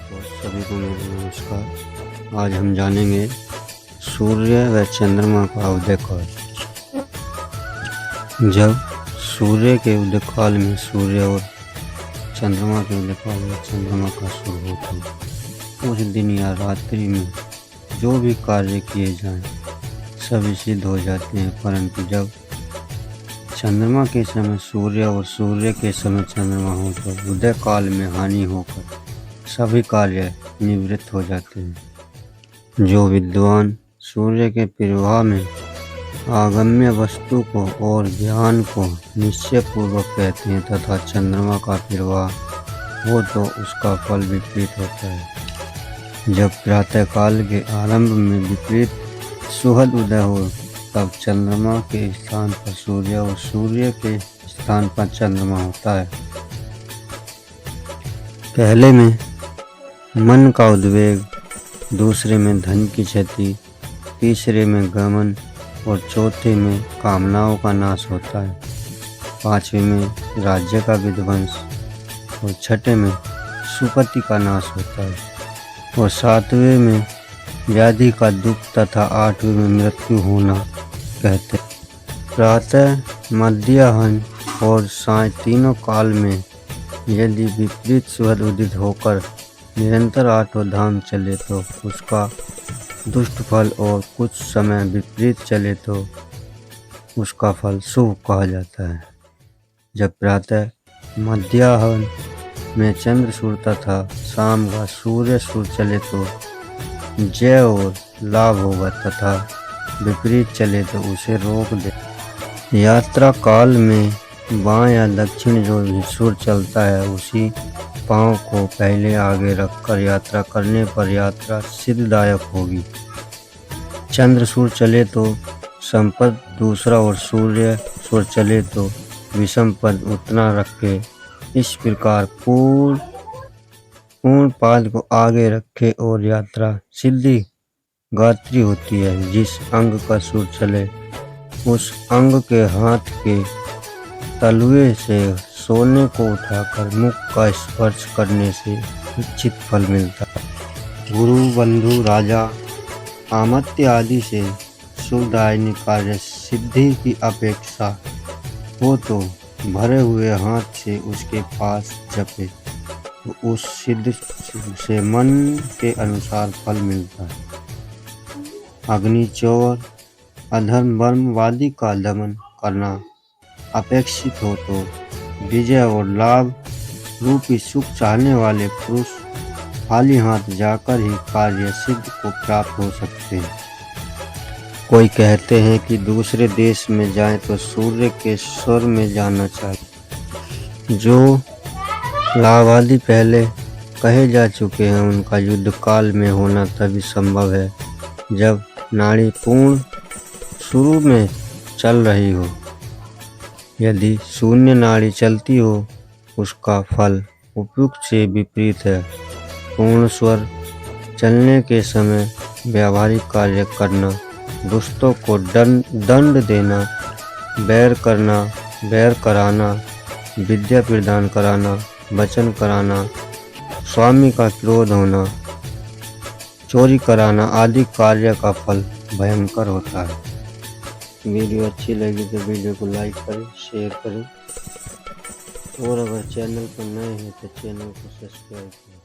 तो सभी को मेरा नमस्कार। आज हम जानेंगे सूर्य व चंद्रमा का उदय काल। जब सूर्य के उदय काल में सूर्य और चंद्रमा के उदय काल में चंद्रमा का शुरू होता है, उस दिन या रात्रि में जो भी कार्य किए जाएं सभी सिद्ध हो जाते हैं। परंतु जब चंद्रमा के समय सूर्य और सूर्य के समय चंद्रमा हो तो उदय काल में हानि होकर सभी कार्य निवृत्त हो जाते हैं। जो विद्वान सूर्य के प्रवाह में आगम्य वस्तु को और ज्ञान को निश्चय पूर्वक कहते हैं तथा चंद्रमा का प्रवाह हो तो उसका फल विपरीत होता है। जब प्रातः काल के आरंभ में विपरीत सुहद उदय हो तब चंद्रमा के स्थान पर सूर्य और सूर्य के स्थान पर चंद्रमा होता है। पहले में मन का उद्वेग, दूसरे में धन की क्षति, तीसरे में गमन और चौथे में कामनाओं का नाश होता है। पांचवें में राज्य का विध्वंस और छठे में सुपति का नाश होता है और सातवें में व्याधि का दुख तथा आठवें में मृत्यु होना कहते हैं। प्रातः, मध्याह्न और साय तीनों काल में यदि विपरीत सुहद उदित होकर निरंतर आठों धाम चले तो उसका दुष्ट फल और कुछ समय विपरीत चले तो उसका फल शुभ कहा जाता है। जब प्रातः मध्याह्न में चंद्र सूर्य तथा शाम का सूर्य सूर्य चले तो जय और लाभ होगा तथा विपरीत चले तो उसे रोक दे। यात्रा काल में बाएं या दक्षिण जो भी सूर्य चलता है उसी पांव को पहले आगे रखकर यात्रा करने पर यात्रा सिद्धदायक होगी। चंद्र सूर्य चले तो संपद दूसरा और सूर्य सूर्य चले तो विषम पद उतना रखे। इस प्रकार पूर्ण पाद को आगे रखे और यात्रा सिद्धि गात्री होती है। जिस अंग का सूर्य चले उस अंग के हाथ के तलुए से सोने को उठाकर मुख का स्पर्श करने से इच्छित फल मिलता है। गुरु, बंधु, राजा, आमत्य आदि से सुखदायिनी कार्य सिद्धि की अपेक्षा हो तो भरे हुए हाथ से उसके पास जपे तो उस सिद्ध से मन के अनुसार फल मिलता है। अग्नि, चौर, अधर्म, वर्मवादी का दमन करना अपेक्षित हो तो विजय और लाभ रूपी सुख चाहने वाले पुरुष खाली हाथ जाकर ही कार्य सिद्ध को प्राप्त हो सकते हैं। कोई कहते हैं कि दूसरे देश में जाएं तो सूर्य के स्वर में जाना चाहिए। जो लाभ पहले कहे जा चुके हैं उनका युद्ध काल में होना तभी संभव है जब नाड़ी पूर्ण शुरू में चल रही हो। यदि शून्य नाड़ी चलती हो उसका फल उपयुक्त से विपरीत है। पूर्ण स्वर चलने के समय व्यावहारिक कार्य करना, दुष्टों को दंड देना, बैर करना, बैर कराना, विद्या प्रदान कराना, वचन कराना, स्वामी का क्रोध होना, चोरी कराना आदि कार्य का फल भयंकर होता है। वीडियो अच्छी लगी तो वीडियो को लाइक करें, शेयर करें और अगर चैनल पर नए हैं तो चैनल को सब्सक्राइब करें।